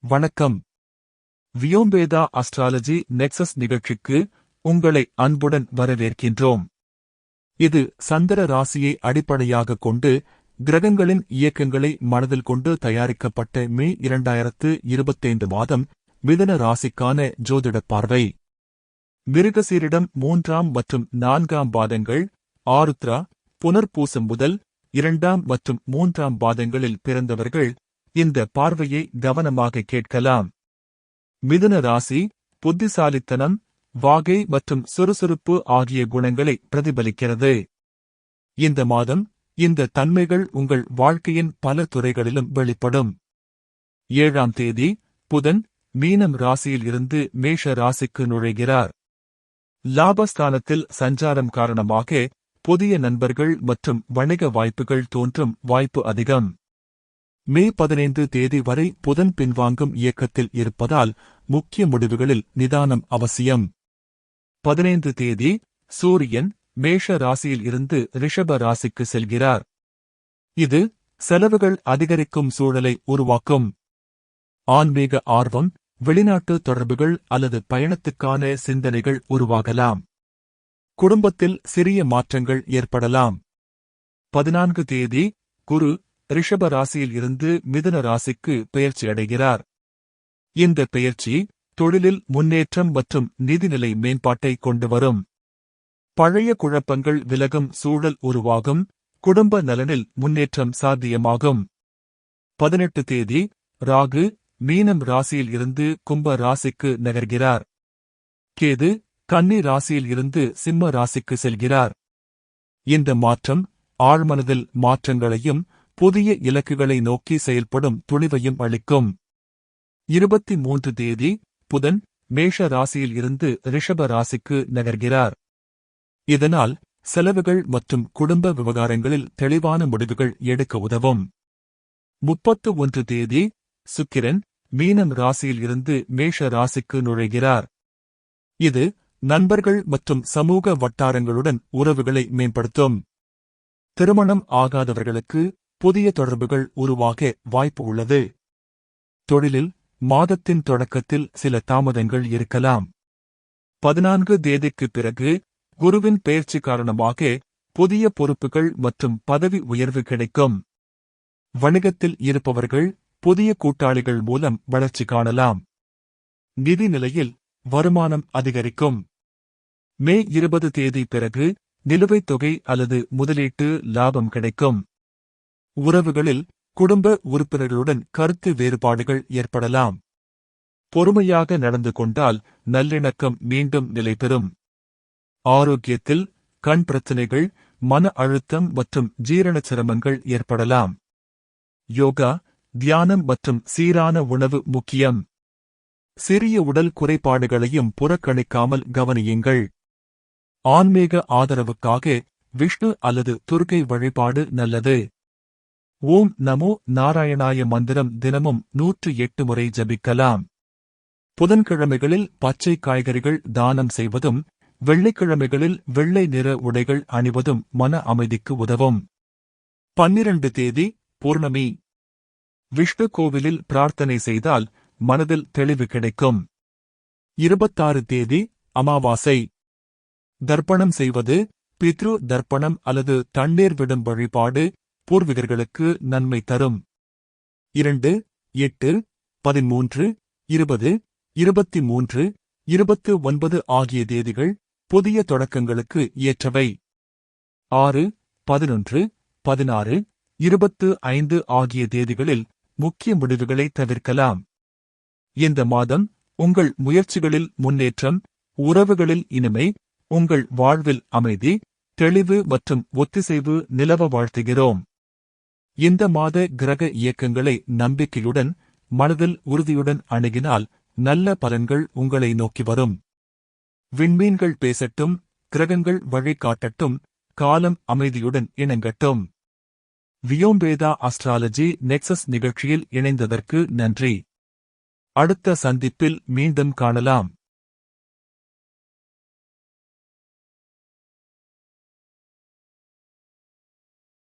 வணக்கம். வியோம்பேதா astrology nexus நிகழ்ச்சிக்கு உங்களை அன்புடன் வரவேற்கின்றோம். இது சந்திர ராசியை அடிப்படையாகக் கொண்டு கிரகங்களின் இயக்கங்களை மனதில் கொண்டு தயாரிக்கப்பட்ட மே 2025 மாதம் மிதுன ராசிக்கான ஜோதிடப் பார்வை. மிருகசீரிடம் 3ஆம் மற்றும் 4ஆம் பாதங்கள், ஆருத்ரா, புனர்பூசம் முதல் 2ஆம் மற்றும் 3ஆம் பாதங்களில் பிறந்தவர்கள் இந்த பார்வையை கவனமாக கேட்கலாம். மிதுன ராசி புத்திசாலித்தனம், வாகை மற்றும் சுறுசுறுப்பு ஆகிய குணங்களை பிரதிபலிக்கிறது. இந்த மாதம் இந்த தன்மைகள் உங்கள் வாழ்க்கையின் பல துறைகளிலும் வெளிப்படும். 7ஆம் தேதி புதன் மீனம் ராசியில் இருந்து மேஷ ராசிக்கு நுழைகிறார். லாபஸ்தானத்தில் சஞ்சாரம் காரணமாக புதிய நண்பர்கள் மற்றும் வணிக வாய்ப்புகள் தோன்றும் வாய்ப்பு அதிகம். மே 15 தேதி வரை புதன் பின்வாங்கும் இயக்கத்தில் இருப்பதால் முக்கிய முடிவுகளில் நிதானம் அவசியம். 15 தேதி சூரியன் மேஷ ராசியில் இருந்து ரிஷப ராசிக்கு செல்கிறார். இது செலவுகள் அதிகரிக்கும் சூழலை உருவாக்கும். ஆன்மீக ஆர்வம், வெளிநாட்டு தொடர்புகள் அல்லது பயணத்துக்கான சிந்தனைகள் உருவாகலாம். குடும்பத்தில் சிறிய மாற்றங்கள் ஏற்படலாம். 14 தேதி குரு ரிஷப ராசியில் இருந்து மிதுன ராசிக்கு பெயர்ச்சியடைகிறார். இந்த பெயர்ச்சி தொழிலில் முன்னேற்றம் மற்றும் நிதிநிலை மேம்பாட்டை கொண்டு வரும். பழைய குழப்பங்கள் விலகும் சூழல் உருவாகும். குடும்ப நலனில் முன்னேற்றம் சாத்தியமாகும். 18 தேதி ராகு மீனம் ராசியில் இருந்து கும்ப ராசிக்கு நகர்கிறார். கேது கன்னி ராசியில் இருந்து சிம்ம ராசிக்கு செல்கிறார். இந்த மாற்றம் ஆழ்மனதில் மாற்றங்களையும் புதிய இலக்குகளை நோக்கி செயல்படும் துணிவையும் அளிக்கும். 23 தேதி புதன் மேஷ ராசியில் இருந்து ரிஷப ராசிக்கு நகர்கிறார். இதனால் செலவுகள் மற்றும் குடும்ப விவகாரங்களில் தெளிவான முடிவுகள் எடுக்க உதவும். 31 தேதி சுக்கிரன் மீனம் ராசியில் இருந்து மேஷ ராசிக்கு நுழைகிறார். இது நண்பர்கள் மற்றும் சமூக வட்டாரங்களுடன் உறவுகளை மேம்படுத்தும். திருமணம் ஆகாதவர்களுக்கு புதிய தொடர்புகள் உருவாக வாய்ப்பு உள்ளது. தொழிலில் மாதத்தின் தொடக்கத்தில் சில தாமதங்கள் இருக்கலாம். 14 தேதிக்குப் பிறகு குருவின் பெயர்ச்சி காரணமாக புதிய பொறுப்புகள் மற்றும் பதவி உயர்வு கிடைக்கும். வணிகத்தில் இருப்பவர்கள் புதிய கூட்டாளிகள் மூலம் வளர்ச்சி காணலாம். நிதி நிலையில் வருமானம் அதிகரிக்கும். மே 20 தேதி பிறகு நிலுவைத் தொகை அல்லது முதலீட்டு லாபம் கிடைக்கும். உறவுகளில் குடும்ப உறுப்பினர்களுடன் கருத்து வேறுபாடுகள் ஏற்படலாம். பொறுமையாக நடந்து கொண்டால் நல்லிணக்கம் மீண்டும் நிலைபெறும். ஆரோக்கியத்தில் கண் பிரச்சினைகள், மன அழுத்தம் மற்றும் ஜீரண சிரமங்கள் ஏற்படலாம். யோகா, தியானம் மற்றும் சீரான உணவு முக்கியம். சிறிய உடல் குறைபாடுகளையும் புறக்கணிக்காமல் கவனியுங்கள். ஆன்மீக ஆதரவுக்காக விஷ்ணு அல்லது துர்க்கை வழிபாடு நல்லது. ஓம் நமோ நாராயணாய மந்திரம் தினமும் 108 முறை ஜபிக்கலாம். புதன்கிழமைகளில் பச்சை காய்கறிகள் தானம் செய்வதும் வெள்ளிக்கிழமைகளில் வெள்ளை நிற உடைகள் அணிவதும் மன அமைதிக்கு உதவும். 12 தேதி பூர்ணமி. விஷ்ணு கோவிலில் பிரார்த்தனை செய்தால் மனதில் தெளிவு கிடைக்கும். 26 தேதி அமாவாசை. தர்ப்பணம் செய்வது, பித்ரு தர்ப்பணம் அல்லது தண்ணீர் விடும் வழிபாடு பூர்வீகர்களுக்கு நன்மை தரும். 2, 8, 13, 20, 23, 29 ஆகிய தேதிகள் புதிய தொடக்கங்களுக்கு ஏற்றவை. 6, 11, 16, 25 ஆகிய தேதிகளில் முக்கிய முடிவுகளை தவிர்க்கலாம். இந்த மாதம் உங்கள் முயற்சிகளில் முன்னேற்றம், உறவுகளில் இனிமை, உங்கள் வாழ்வில் அமைதி, தெளிவு மற்றும் ஒத்திசைவு நிலவ வாழ்த்துகிறோம். இந்த மாத கிரக இயக்கங்களை நம்பிக்கையுடன், மனதில் உறுதியுடன் அணுகினால் நல்ல பலன்கள் உங்களை நோக்கி வரும். விண்மீன்கள் பேசட்டும், கிரகங்கள் வழிகாட்டட்டும், காலம் அமைதியுடன் இணங்கட்டும். வியோம்பேதா அஸ்ட்ராலஜி நெக்சஸ் நிகழ்ச்சியில் இணைந்ததற்கு நன்றி. அடுத்த சந்திப்பில் மீண்டும் காணலாம்.